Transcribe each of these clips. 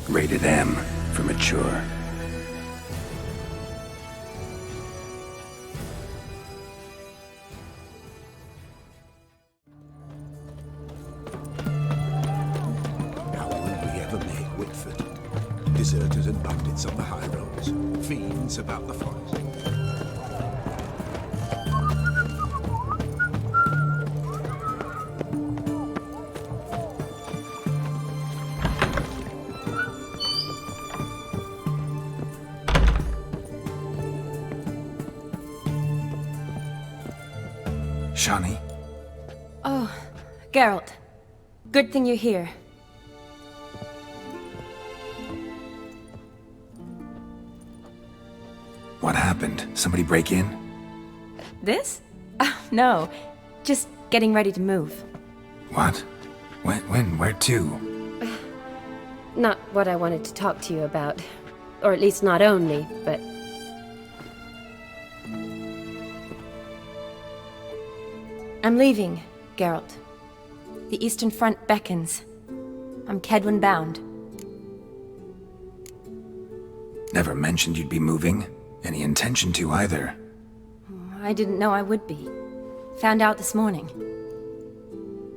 Rated M for mature. Now will we ever make Whitford? Deserters and bandits on the high roads, fiends about the forest. Shani? Oh, Geralt. Good thing you're here. What happened? Somebody break in? This? Oh, no. Just getting ready to move. What? When? Where to? Not what I wanted to talk to you about. Or at least not only, but... I'm leaving, Geralt. The Eastern Front beckons. I'm Kedwin bound. Never mentioned you'd be moving. Any intention to either. I didn't know I would be. Found out this morning.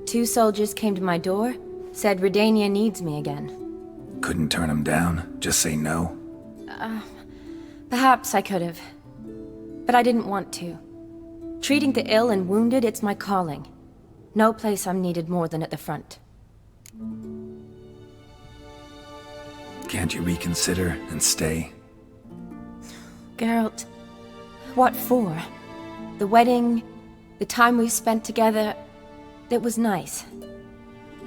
2 soldiers came to my door, said Redania needs me again. Couldn't turn them down? Just say no? Perhaps I could have. But I didn't want to. Treating the ill and wounded, it's my calling. No place I'm needed more than at the front. Can't you reconsider and stay? Geralt, what for? The wedding, the time we've spent together, it was nice.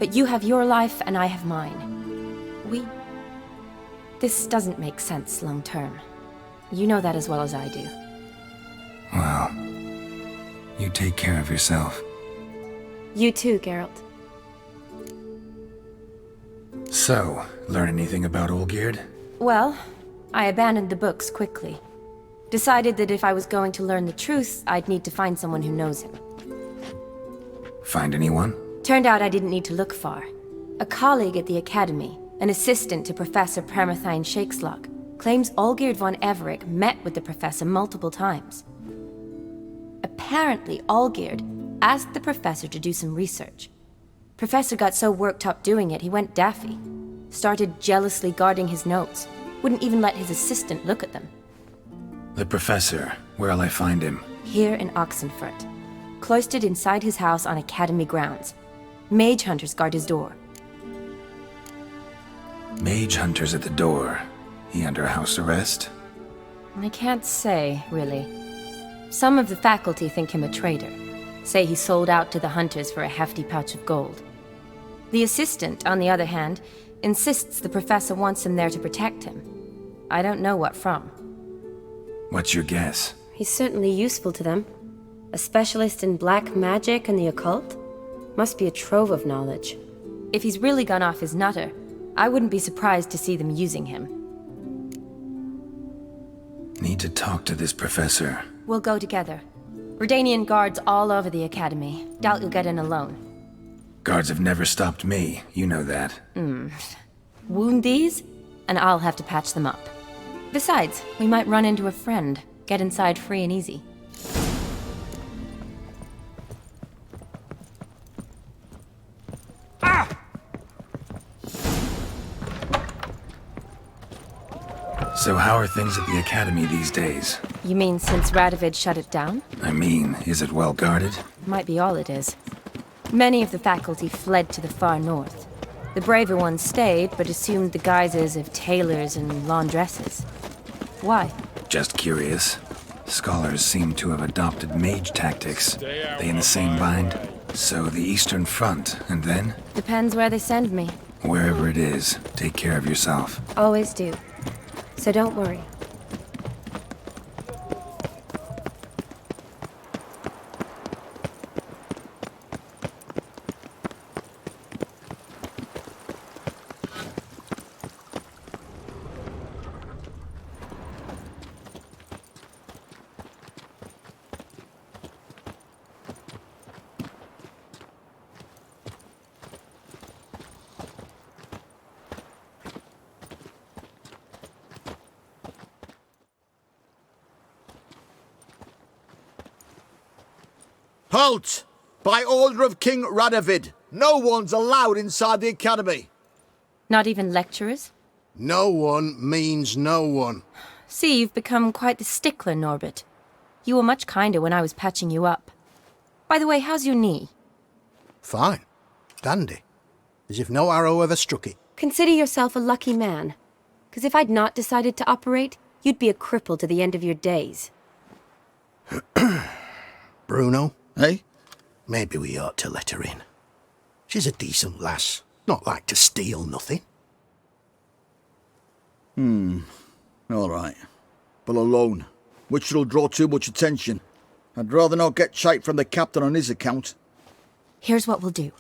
But you have your life and I have mine. This doesn't make sense long term. You know that as well as I do. Well, you take care of yourself. You too, Geralt. So, learn anything about Olgierd? Well, I abandoned the books quickly. Decided that if I was going to learn the truth, I'd need to find someone who knows him. Find anyone? Turned out I didn't need to look far. A colleague at the Academy, an assistant to Professor Pramathine Shakeslog, claims Olgierd von Everec met with the professor multiple times. Apparently, Olgierd asked the professor to do some research. Professor got so worked up doing it, he went daffy. Started jealously guarding his notes. Wouldn't even let his assistant look at them. The professor. Where'll I find him? Here in Oxenfurt. Cloistered inside his house on Academy grounds. Mage hunters guard his door. Mage hunters at the door. He under house arrest? I can't say, really. Some of the faculty think him a traitor. Say he sold out to the hunters for a hefty pouch of gold. The assistant, on the other hand, insists the professor wants him there to protect him. I don't know what from. What's your guess? He's certainly useful to them. A specialist in black magic and the occult? Must be a trove of knowledge. If he's really gone off his nutter, I wouldn't be surprised to see them using him. Need to talk to this professor. We'll go together. Redanian guards all over the Academy. Doubt you'll get in alone. Guards have never stopped me, you know that. Wound these, and I'll have to patch them up. Besides, we might run into a friend. Get inside free and easy. So how are things at the Academy these days? You mean since Radovid shut it down? I mean, is it well guarded? Might be all it is. Many of the faculty fled to the far north. The braver ones stayed, but assumed the guises of tailors and laundresses. Why? Just curious. Scholars seem to have adopted mage tactics. They in the same bind? So the Eastern Front, and then? Depends where they send me. Wherever it is, take care of yourself. Always do. So don't worry. Halt! By order of King Radovid, no one's allowed inside the academy. Not even lecturers? No one means no one. See, you've become quite the stickler, Norbert. You were much kinder when I was patching you up. By the way, how's your knee? Fine. Dandy. As if no arrow ever struck it. Consider yourself a lucky man. Because if I'd not decided to operate, you'd be a cripple to the end of your days. Bruno? Eh? Maybe we ought to let her in. She's a decent lass. Not like to steal nothing. All right. But alone, which will draw too much attention. I'd rather not get shite from the captain on his account. Here's what we'll do.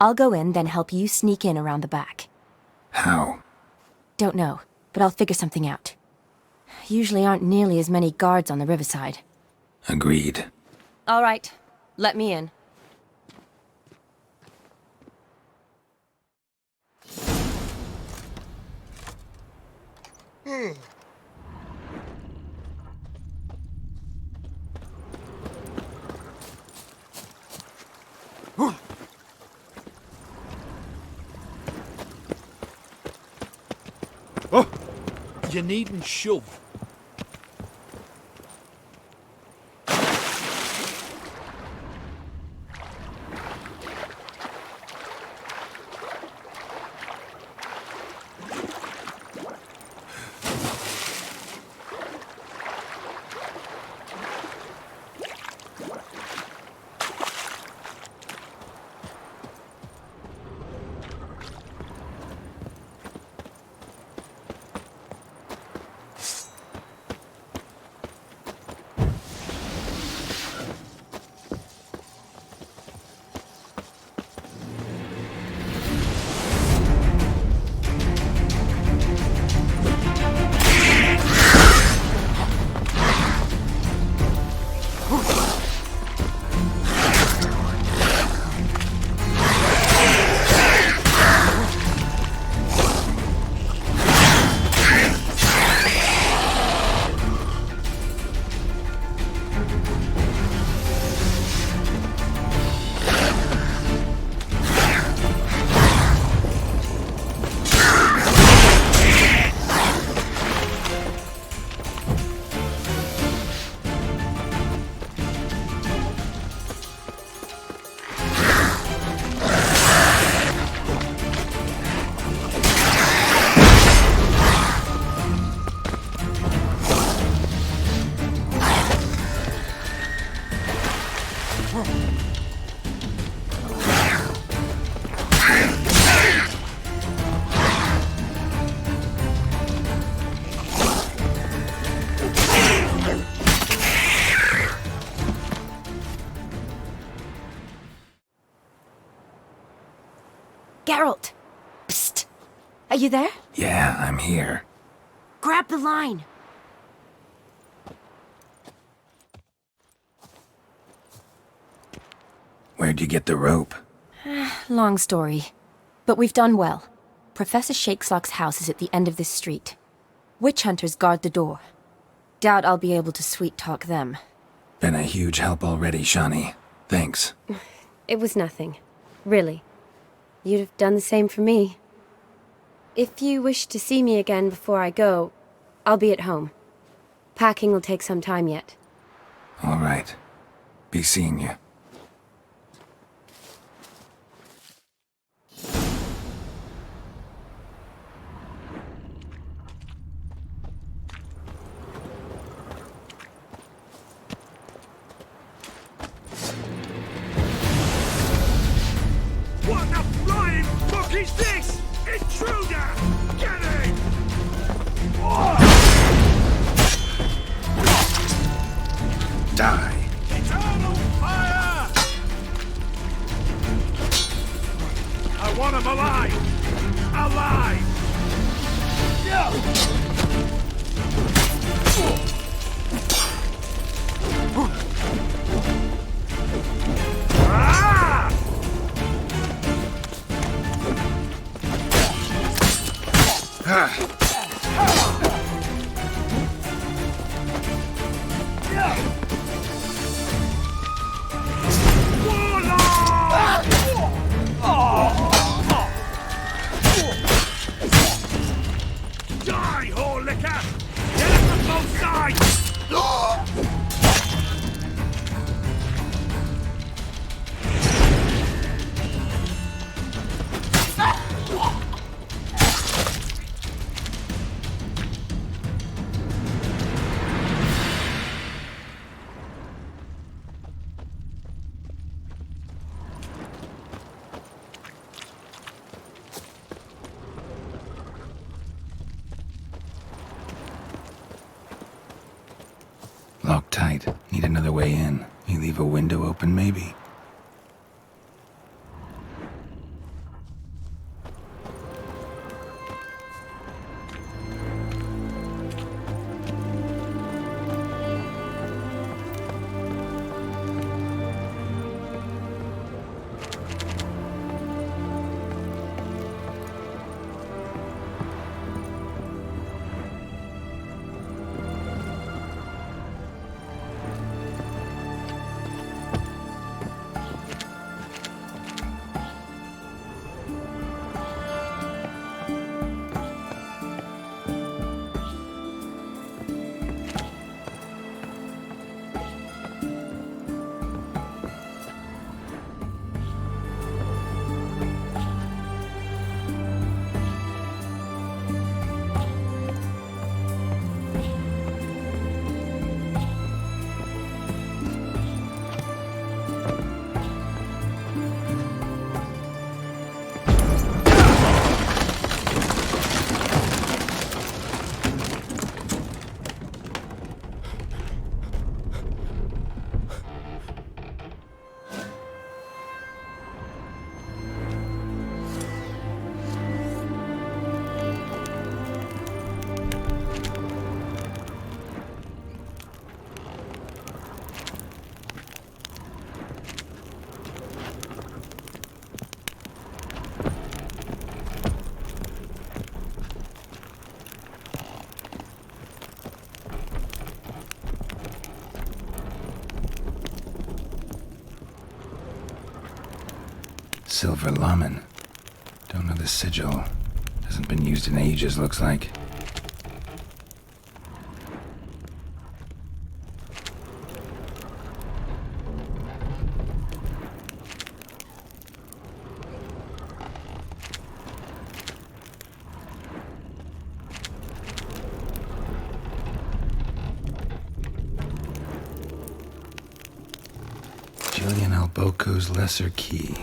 I'll go in, then help you sneak in around the back. How? Don't know, but I'll figure something out. Usually aren't nearly as many guards on the riverside. Agreed. All right, let me in. You needn't shove. Geralt! Psst! Are you there? Yeah, I'm here. Grab the line! Where'd you get the rope? Long story. But we've done well. Professor Shakeslock's house is at the end of this street. Witch hunters guard the door. Doubt I'll be able to sweet-talk them. Been a huge help already, Shani. Thanks. It was nothing. Really. You'd have done the same for me. If you wish to see me again before I go, I'll be at home. Packing will take some time yet. All right. Be seeing you. What the flying fuck is this? Intruder! Get him! Die. Eternal fire! I want him alive! Alive! Ah! Die, whore liquor! Get up from both sides! Locked tight. Need another way in. You leave a window open, maybe? Silver Laman. Don't know the sigil. Hasn't been used in ages, looks like. Julian Alboco's Lesser Key.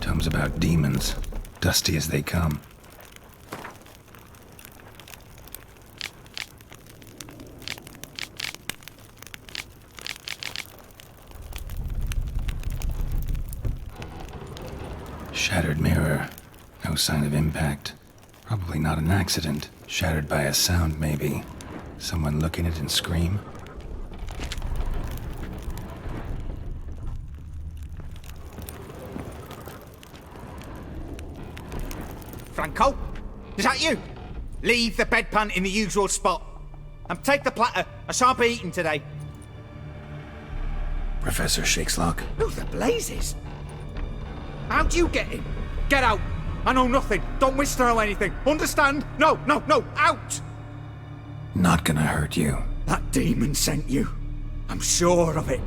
Tomes about demons, dusty as they come. Shattered mirror. No sign of impact. Probably not an accident. Shattered by a sound, maybe. Someone look in it and scream. Franco? Is that you? Leave the bedpan in the usual spot. And take the platter. I shan't be eating today. Professor Shakeslock. Who the blazes? How'd you get in? Get out. I know nothing. Don't wish to know anything. Understand? No, out! Not gonna hurt you. That demon sent you. I'm sure of it.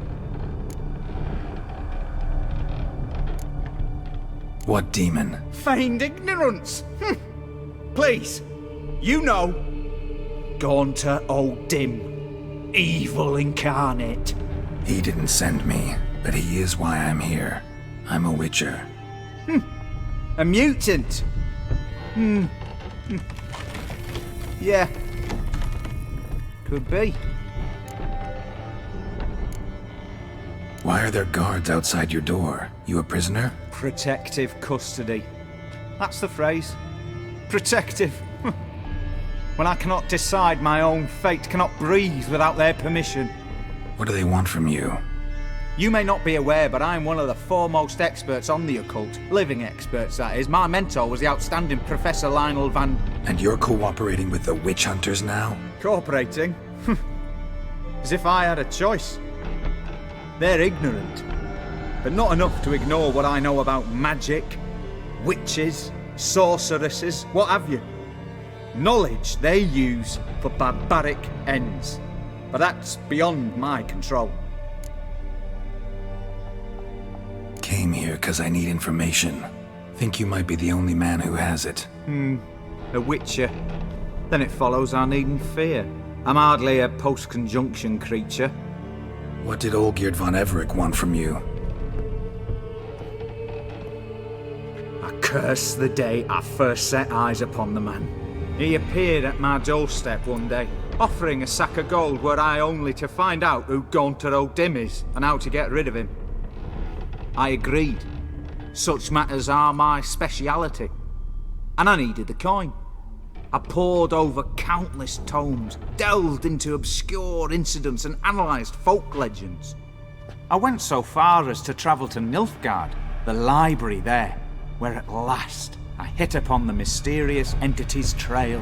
What demon? Feigned ignorance. Please. You know. Gaunter O'Dim. Evil incarnate. He didn't send me, but he is why I'm here. I'm a witcher. A mutant. Yeah. Could be. Why are there guards outside your door? You a prisoner? Protective custody. That's the phrase. Protective. When I cannot decide my own fate, cannot breathe without their permission. What do they want from you? You may not be aware, but I'm one of the foremost experts on the occult. Living experts, that is. My mentor was the outstanding Professor Lionel Van... And you're cooperating with the witch hunters now? Cooperating? As if I had a choice. They're ignorant, but not enough to ignore what I know about magic, witches, sorceresses, what have you. Knowledge they use for barbaric ends. But that's beyond my control. Came here because I need information. Think you might be the only man who has it. A witcher. Then it follows I needn't fear. I'm hardly a post-conjunction creature. What did Olgierd von Everec want from you? I curse the day I first set eyes upon the man. He appeared at my doorstep one day, offering a sack of gold were I only to find out who Gaunter O'Dim is and how to get rid of him. I agreed. Such matters are my speciality. And I needed the coin. I pored over countless tomes, delved into obscure incidents and analysed folk legends. I went so far as to travel to Nilfgaard, the library there, where at last I hit upon the mysterious entity's trail.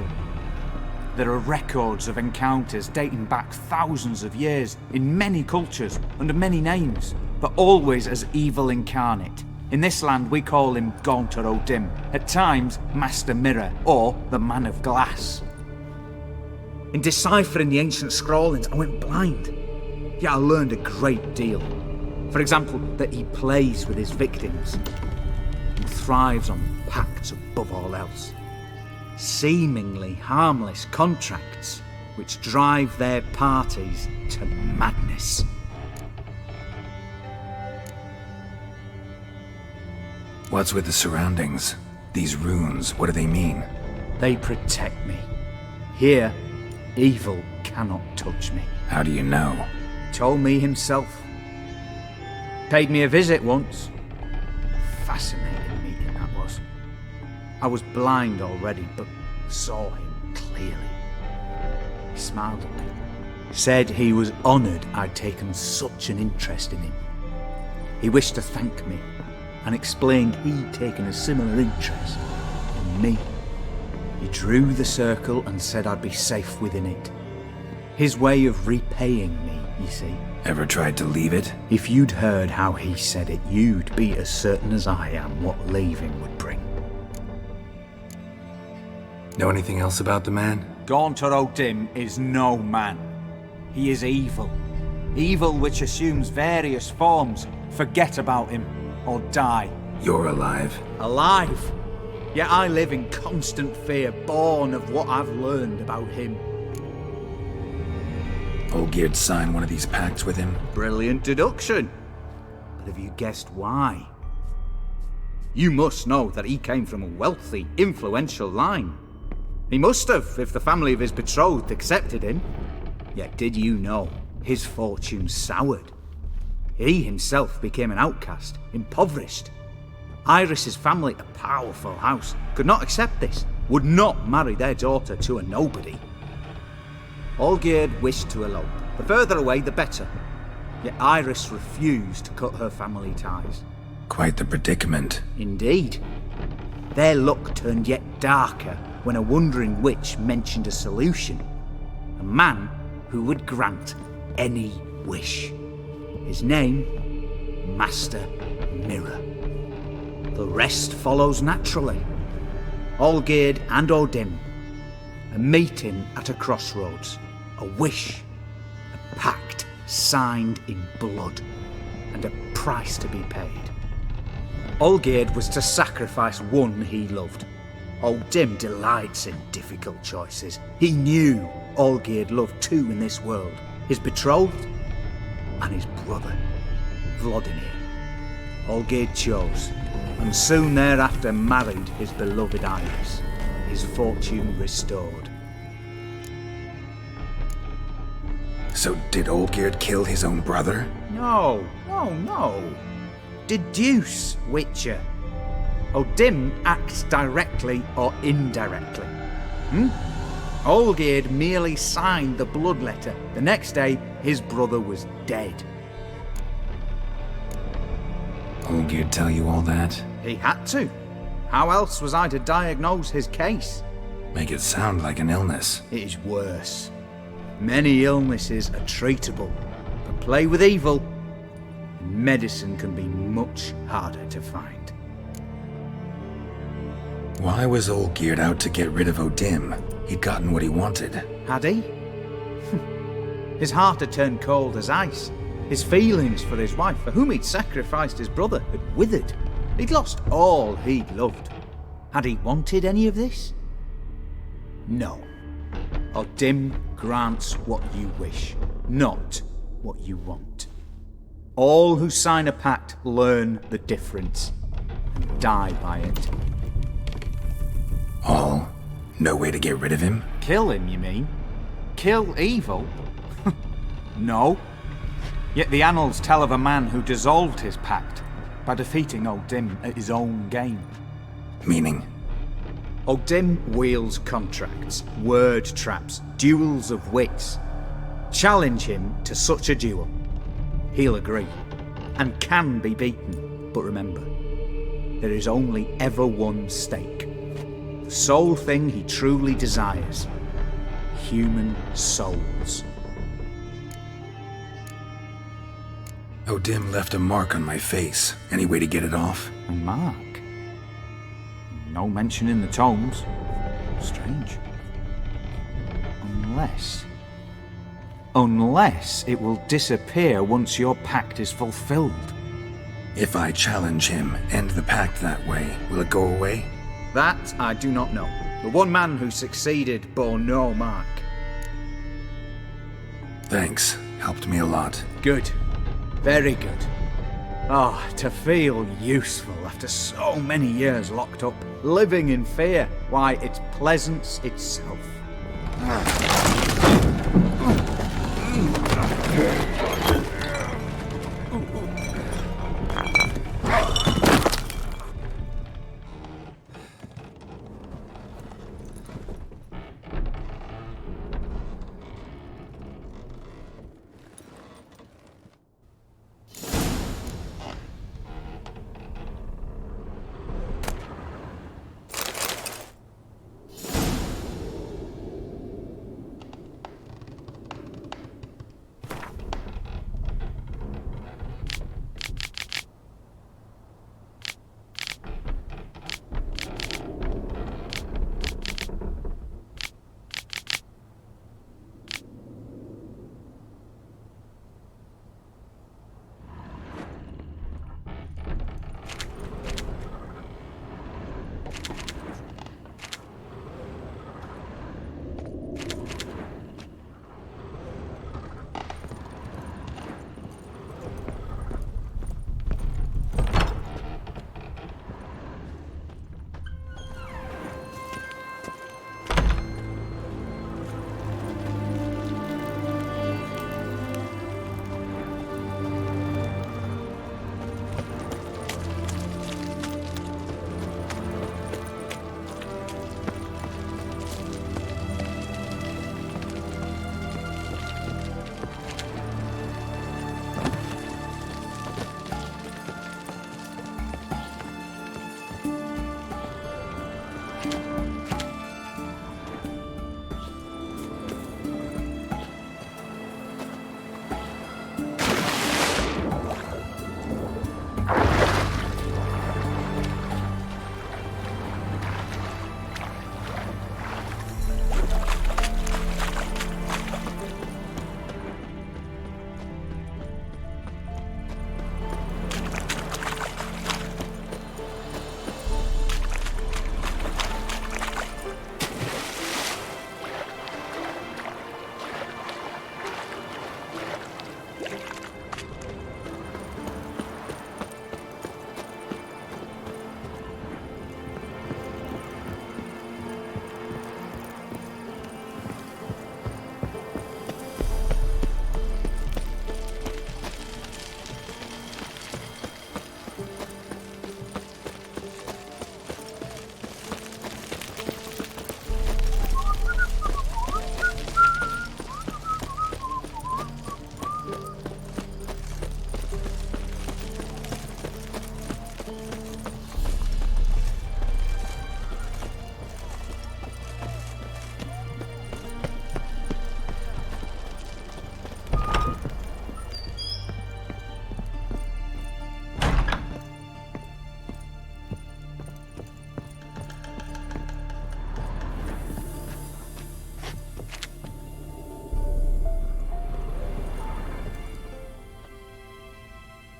There are records of encounters dating back thousands of years in many cultures under many names, but always as evil incarnate. In this land we call him Gaunter O'Dim, at times Master Mirror or the Man of Glass. In deciphering the ancient scrawlings I went blind, yet I learned a great deal. For example, that he plays with his victims and thrives on pacts above all else. Seemingly harmless contracts which drive their parties to madness. What's with the surroundings? These runes, what do they mean? They protect me. Here, evil cannot touch me. How do you know? Told me himself. Paid me a visit once. Fascinating meeting that was. I was blind already, but saw him clearly. He smiled at me. Said he was honoured I'd taken such an interest in him. He wished to thank me and explained he'd taken a similar interest in me. He drew the circle and said I'd be safe within it. His way of repaying me, you see. Ever tried to leave it? If you'd heard how he said it, you'd be as certain as I am what leaving would bring. Know anything else about the man? Gaunter O'Dim is no man. He is evil. Evil which assumes various forms. Forget about him, or die. You're alive. Alive? Yet I live in constant fear, born of what I've learned about him. Olgierd signed one of these pacts with him? Brilliant deduction. But have you guessed why? You must know that he came from a wealthy, influential line. He must have, if the family of his betrothed accepted him. Yet did you know his fortune soured? He himself became an outcast, impoverished. Iris's family, a powerful house, could not accept this, would not marry their daughter to a nobody. Olgierd wished to elope. The further away, the better. Yet Iris refused to cut her family ties. Quite the predicament. Indeed. Their luck turned yet darker when a wandering witch mentioned a solution. A man who would grant any wish. His name, Master Mirror. The rest follows naturally. Olgierd and O'Dim, a meeting at a crossroads, a wish, a pact signed in blood, and a price to be paid. Olgierd was to sacrifice one he loved. O'Dim delights in difficult choices. He knew Olgierd loved two in this world, his betrothed and his brother, Vladimir. Olgierd chose, and soon thereafter married his beloved Iris, his fortune restored. So did Olgierd kill his own brother? No. Deduce, Witcher. O'Dim acts directly or indirectly. Olgierd merely signed the blood letter. The next day, his brother was dead. Olgierd tell you all that? He had to. How else was I to diagnose his case? Make it sound like an illness. It is worse. Many illnesses are treatable, but play with evil, and medicine can be much harder to find. Why was Olgierd out to get rid of O'Dim? he'd gotten what he wanted. Had he? His heart had turned cold as ice. His feelings for his wife, for whom he'd sacrificed his brother, had withered. He'd lost all he'd loved. Had he wanted any of this? No. Odim grants what you wish, not what you want. All who sign a pact learn the difference and die by it. All? No way to get rid of him? Kill him, you mean? Kill evil? No. Yet the annals tell of a man who dissolved his pact by defeating Odim at his own game. Meaning? Odim wields contracts, word traps, duels of wits. Challenge him to such a duel. He'll agree, and can be beaten. But remember, there is only ever one stake. The sole thing he truly desires. Human souls. Odim left a mark on my face. Any way to get it off? A mark? No mention in the tomes. Strange. Unless it will disappear once your pact is fulfilled. If I challenge him, end the pact that way, will it go away? That I do not know. The one man who succeeded bore no mark. Thanks. Helped me a lot. Good. Very good. Ah, to feel useful after so many years locked up, living in fear. Why, it's pleasance itself.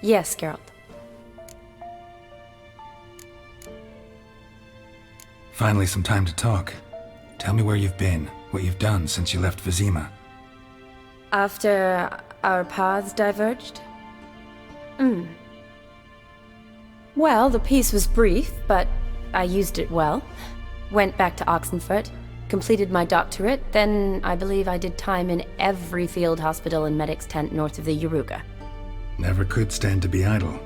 Yes, Geralt. Finally, some time to talk. Tell me where you've been, what you've done since you left Vizima. After our paths diverged? Well, the peace was brief, but I used it well. Went back to Oxenfurt, completed my doctorate, then I believe I did time in every field hospital and medic's tent north of the Yaruga. Never could stand to be idle.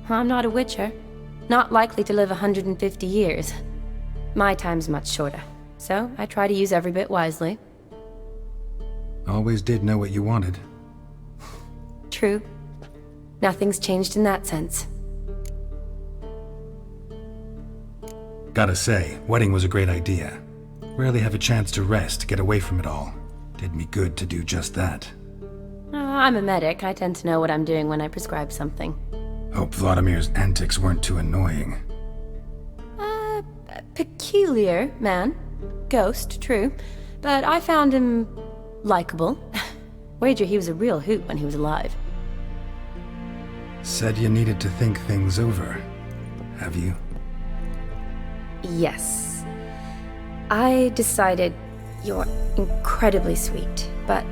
I'm not a witcher. Not likely to live 150 years. My time's much shorter, so I try to use every bit wisely. Always did know what you wanted. True. Nothing's changed in that sense. Gotta say, wedding was a great idea. Rarely have a chance to rest, get away from it all. Did me good to do just that. I'm a medic. I tend to know what I'm doing when I prescribe something. Hope Vladimir's antics weren't too annoying. Peculiar man. Ghost, true. But I found him likable. Wager he was a real hoot when he was alive. Said you needed to think things over. Have you? Yes. I decided you're incredibly sweet, but...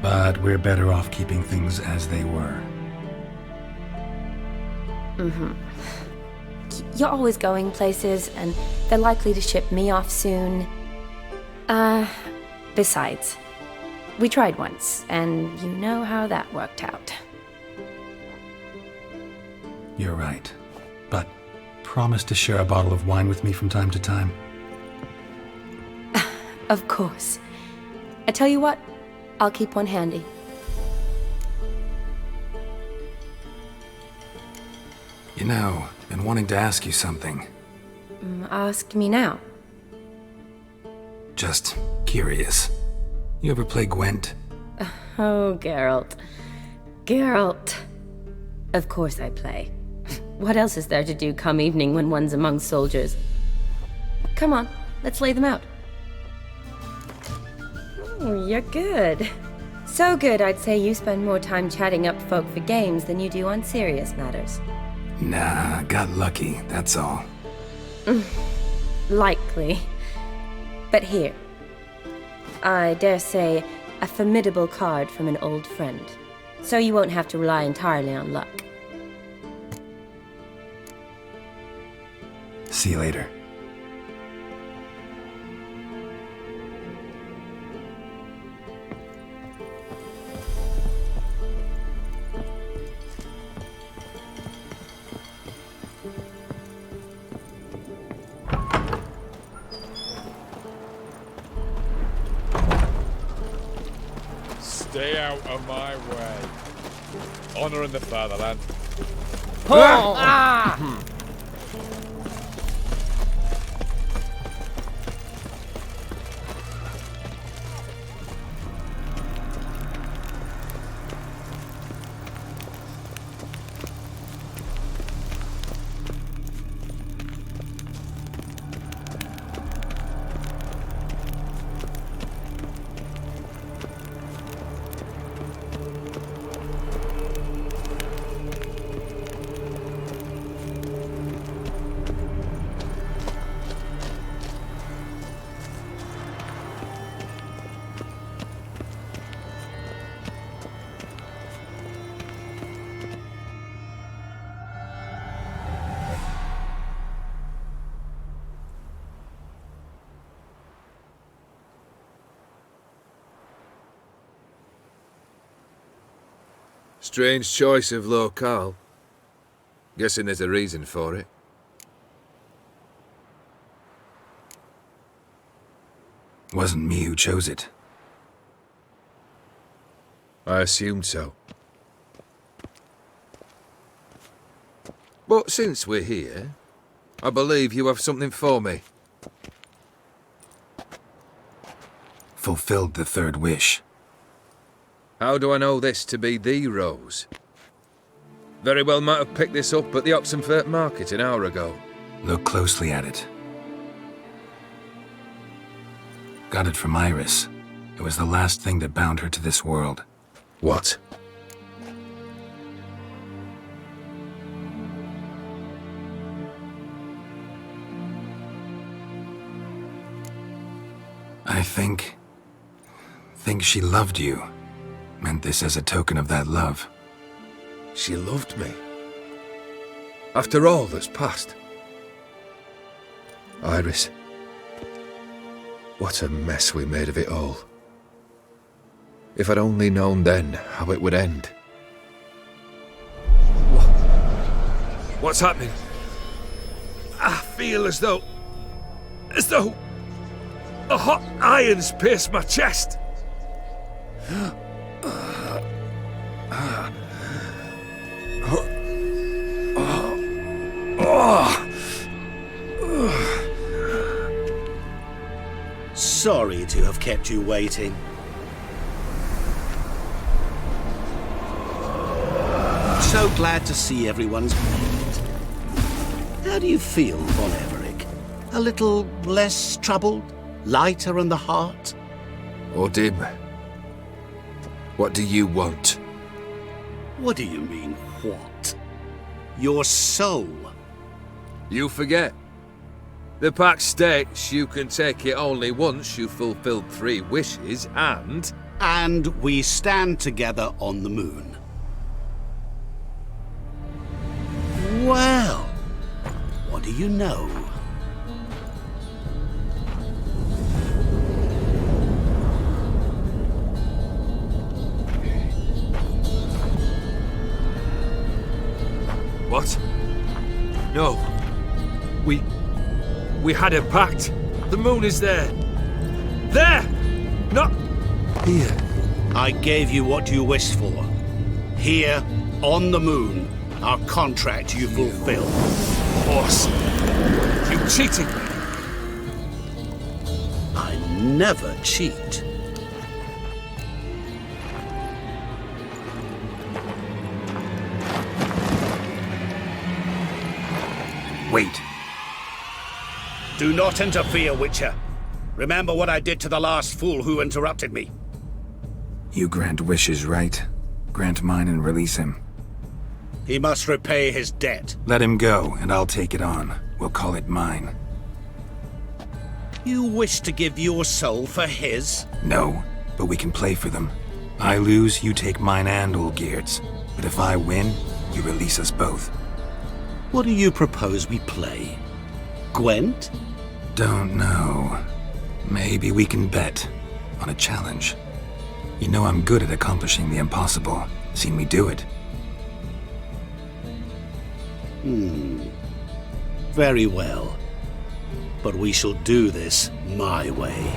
But we're better off keeping things as they were. You're always going places, and they're likely to ship me off soon. Besides, we tried once, and you know how that worked out. You're right. But promise to share a bottle of wine with me from time to time. Of course. I tell you what, I'll keep one handy. You know, been wanting to ask you something. Ask me now. Just curious. You ever play Gwent? Oh, Geralt. Geralt. Of course I play. What else is there to do come evening when one's among soldiers? Come on, let's lay them out. Oh, you're good. So good, I'd say you spend more time chatting up folk for games than you do on serious matters. Nah, got lucky, that's all. Likely. But here. I dare say, a formidable card from an old friend. So you won't have to rely entirely on luck. See you later. Stay out of my way. Honor in the fatherland. Strange choice of locale. Guessing there's a reason for it. Wasn't me who chose it. I assumed so. But since we're here, I believe you have something for me. Fulfilled the third wish. How do I know this to be the rose? Very well might have picked this up at the Oxenfurt market an hour ago. Look closely at it. Got it from Iris. It was the last thing that bound her to this world. What? I think she loved you. Meant this as a token of that love. She loved me. After all that's passed. Iris. What a mess we made of it all. If I'd only known then how it would end. What's happening? I feel as though a hot iron's pierced my chest. Sorry to have kept you waiting. So glad to see everyone's made. How do you feel, Von Everett? A little less troubled? Lighter in the heart? Odim, what do you want? What do you mean, what? Your soul. You forget. The pact states you can take it only once you've fulfilled 3 wishes, and... And we stand together on the moon. Well, what do you know? What? No. We had a pact. The moon is there. There! Not here. I gave you what you wished for. Here, on the moon, our contract you fulfilled. Horse. You cheated me. I never cheat. Wait. Do not interfere, Witcher. Remember what I did to the last fool who interrupted me. You grant wishes, right? Grant mine and release him. He must repay his debt. Let him go, and I'll take it on. We'll call it mine. You wish to give your soul for his? No, but we can play for them. I lose, you take mine and Olgierd's. But if I win, you release us both. What do you propose we play? Gwent? Don't know. Maybe we can bet on a challenge. You know I'm good at accomplishing the impossible. Seen me do it. Very well. But we shall do this my way.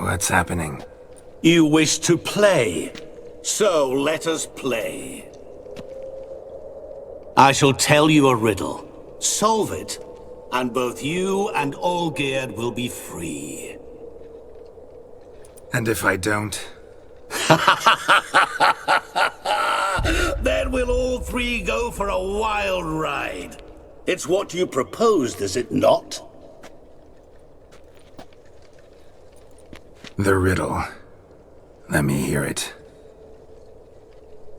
What's happening? You wish to play, so let us play. I shall tell you a riddle. Solve it, and both you and Olgierd will be free. And if I don't? Then we'll all 3 go for a wild ride. It's what you proposed, is it not? The riddle. Let me hear it.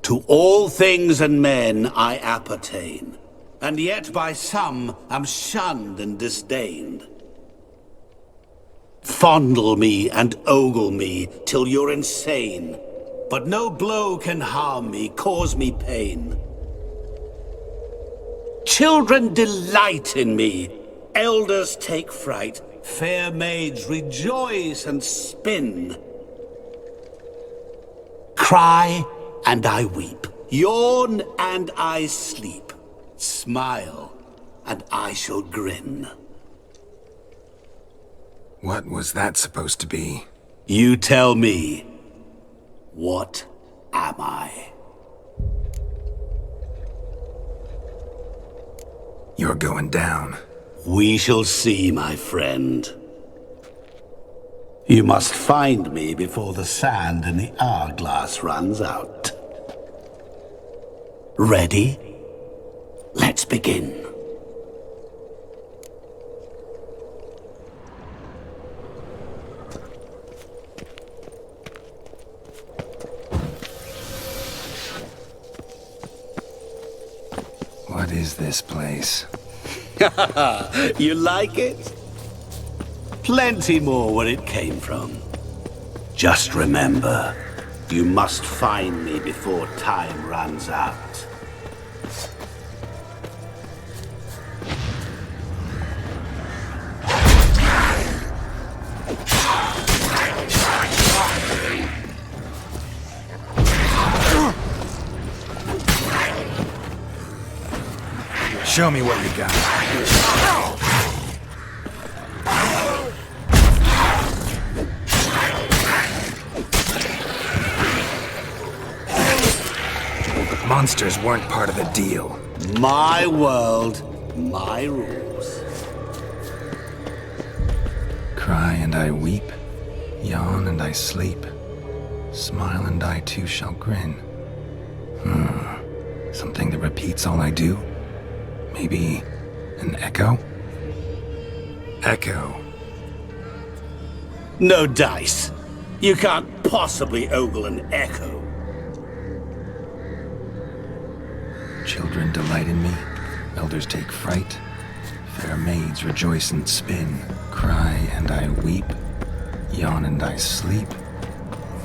To all things and men I appertain, and yet by some am shunned and disdained. Fondle me and ogle me till you're insane, but no blow can harm me, cause me pain. Children delight in me, elders take fright, fair maids rejoice and spin. Cry and I weep, yawn and I sleep, smile and I shall grin. What was that supposed to be? You tell me, what am I? You're going down. We shall see, my friend. You must find me before the sand in the hourglass runs out. Ready? Let's begin. What is this place? You like it? Plenty more where it came from. Just remember, you must find me before time runs out. Show me what you got. Monsters weren't part of the deal. My world, my rules. Cry and I weep, yawn and I sleep, smile and I too shall grin. Something that repeats all I do? Maybe an echo? Echo. No dice. You can't possibly ogle an echo. Children delight in me, elders take fright, fair maids rejoice and spin, cry and I weep, yawn and I sleep,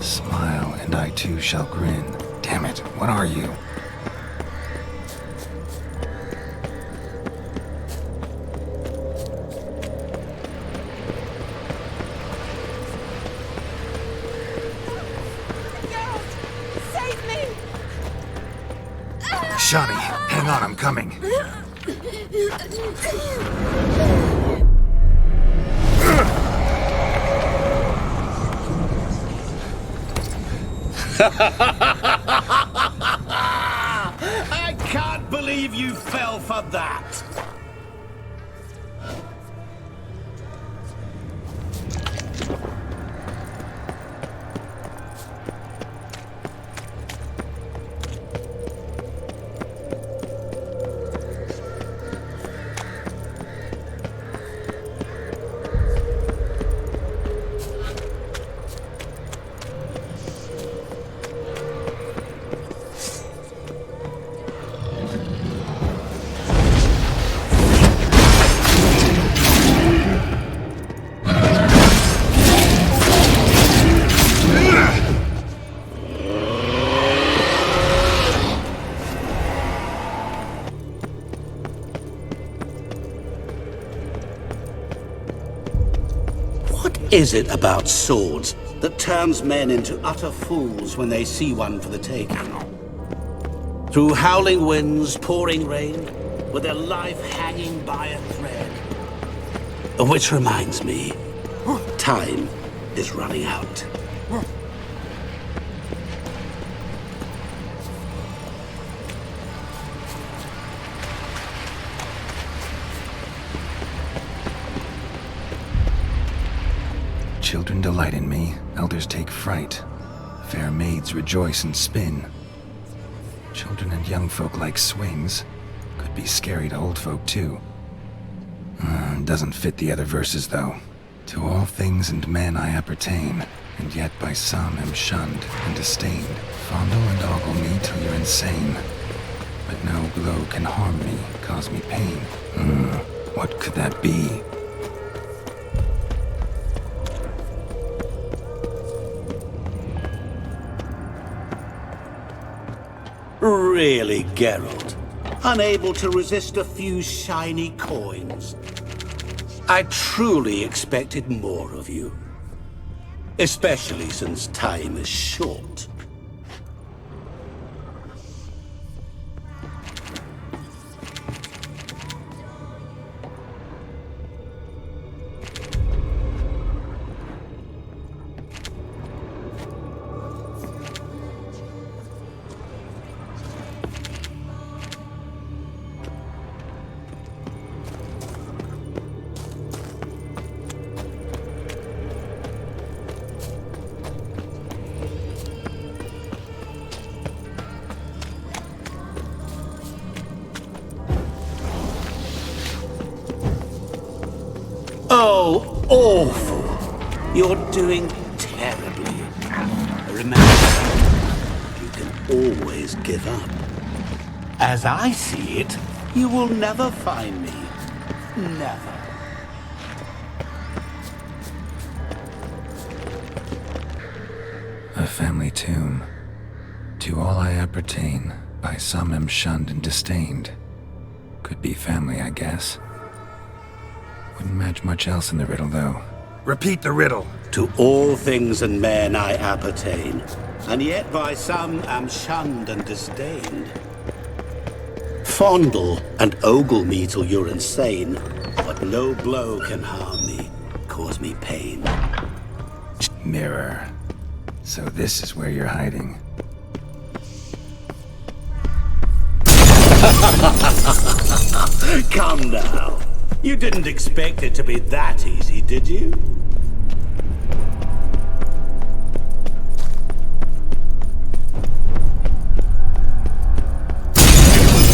smile and I too shall grin. Damn it, what are you? Shawnee, hang on, I'm coming. I can't believe you fell for that. Is it about swords that turns men into utter fools when they see one for the taking? Through howling winds, pouring rain, with their life hanging by a thread. Which reminds me, time is running out. Children delight in me, elders take fright. Fair maids rejoice and spin. Children and young folk like swings. Could be scary to old folk too. Doesn't fit the other verses though. To all things and men I appertain, and yet by some am shunned and disdained. Fondle and ogle me till you're insane. But no blow can harm me, cause me pain. What could that be? Really, Geralt? Unable to resist a few shiny coins? I truly expected more of you. Especially since time is short. Oh, awful. You're doing terribly. Remember, you can always give up. As I see it, you will never find me. Never. A family tomb. To all I appertain, by some am shunned and disdained. Could be family, I guess. Wouldn't match much else in the riddle, though. Repeat the riddle. To all things and men I appertain, and yet by some am shunned and disdained. Fondle and ogle me till you're insane, but no blow can harm me, cause me pain. Mirror. So this is where you're hiding. Come now. You didn't expect it to be that easy, did you?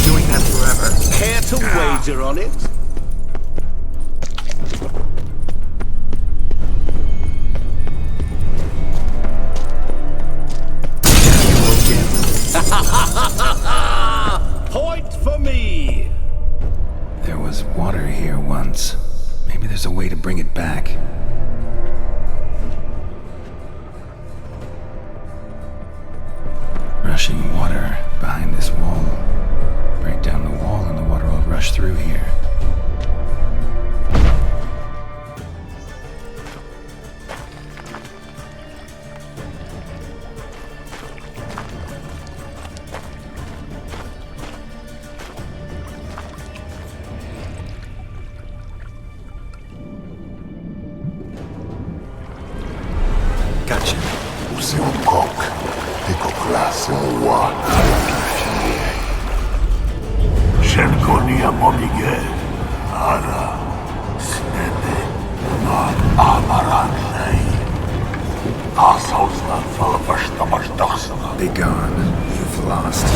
Doing that forever. Care to wager on it? Point for me! There was water here once. Maybe there's a way to bring it back. Rushing water behind this wall. Break down the wall and the water will rush through here. Gotcha. Shenkonia Momige, Ara, Snede, Ma Amaranlei. Asshausland Falafashtamashtaxana. Be gone. You've lost.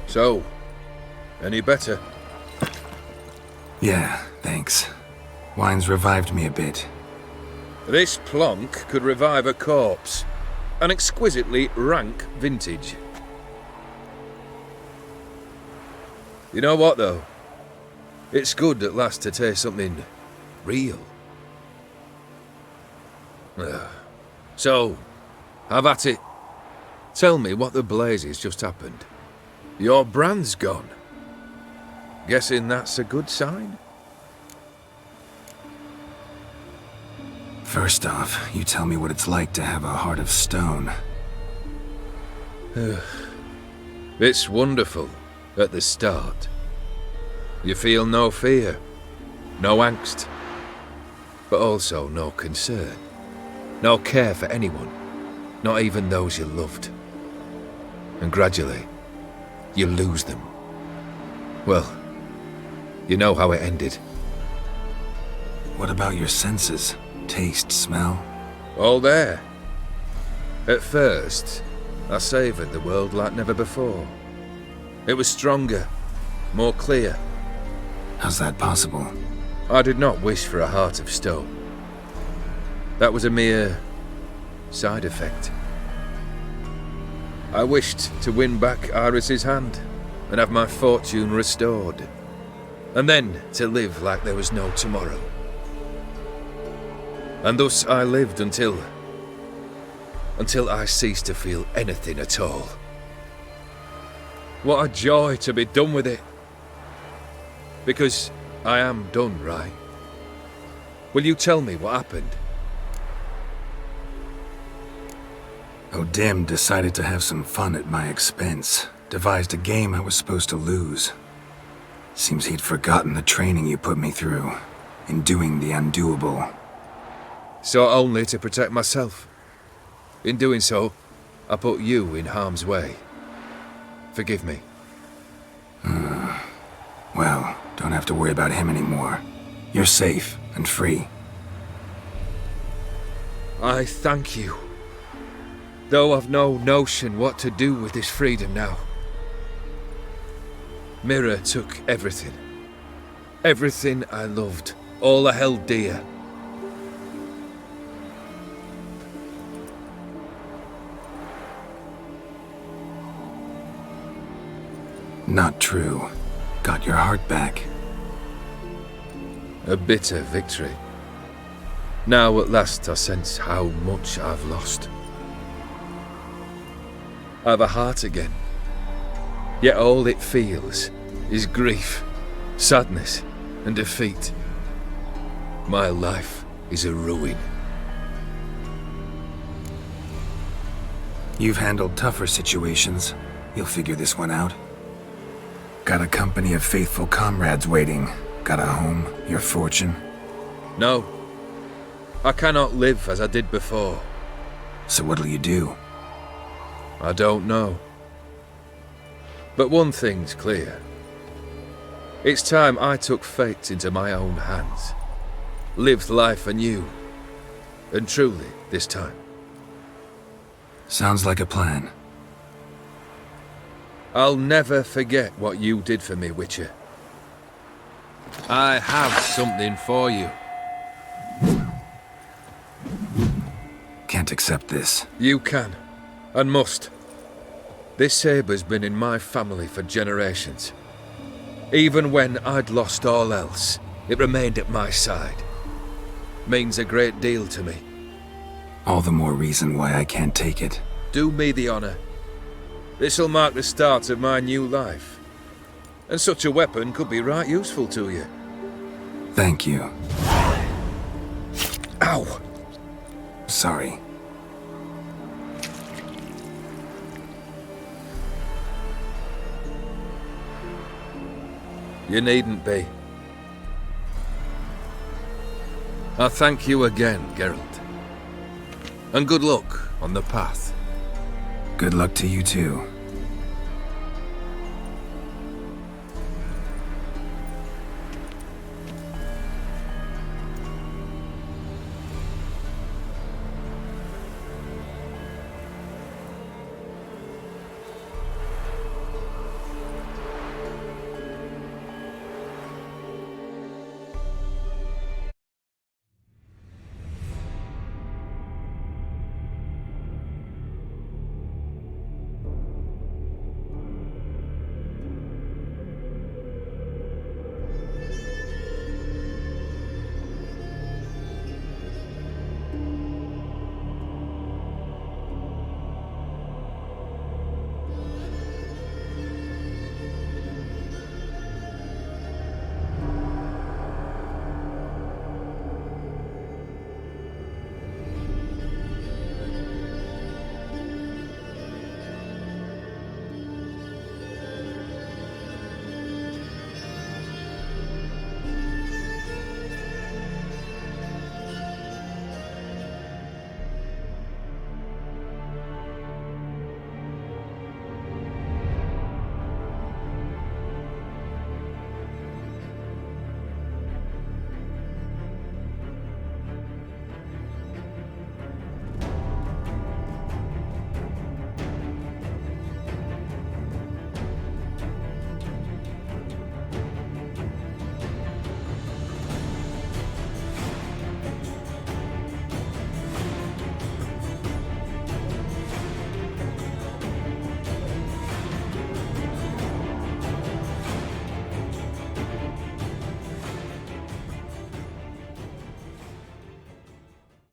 So, any better? Yeah, thanks. Wine's revived me a bit. This plonk could revive a corpse. An exquisitely rank vintage. You know what, though? It's good at last to taste something real. So, have at it. Tell me what the blazes just happened. Your brand's gone. Guessing that's a good sign? First off, you tell me what it's like to have a heart of stone. It's wonderful at the start. You feel no fear, no angst, but also no concern, no care for anyone, not even those you loved. And gradually, you lose them. Well, you know how it ended. What about your senses? Taste, smell? All there. At first, I savoured the world like never before. It was stronger, more clear. How's that possible? I did not wish for a heart of stone. That was a mere side effect. I wished to win back Iris's hand and have my fortune restored, and then to live like there was no tomorrow. And thus I lived until I ceased to feel anything at all. What a joy to be done with it. Because I am done, right? Will you tell me what happened? O'Dim decided to have some fun at my expense. Devised a game I was supposed to lose. Seems he'd forgotten the training you put me through in doing the undoable. So only to protect myself. In doing so, I put you in harm's way. Forgive me. Well, don't have to worry about him anymore. You're safe and free. I thank you. Though I've no notion what to do with this freedom now. Mira took everything. Everything I loved. All I held dear. Not true. Got your heart back. A bitter victory. Now at last I sense how much I've lost. I've a heart again. Yet all it feels is grief, sadness, and defeat. My life is a ruin. You've handled tougher situations. You'll figure this one out. Got a company of faithful comrades waiting. Got a home, your fortune. No. I cannot live as I did before. So what'll you do? I don't know. But one thing's clear. It's time I took fate into my own hands. Lived life anew. And truly, this time. Sounds like a plan. I'll never forget what you did for me, Witcher. I have something for you. Can't accept this. You can, and must. This sabre's been in my family for generations. Even when I'd lost all else, it remained at my side. Means a great deal to me. All the more reason why I can't take it. Do me the honor. This'll mark the start of my new life. And such a weapon could be right useful to you. Thank you. Ow! Sorry. You needn't be. I thank you again, Geralt. And good luck on the path. Good luck to you too.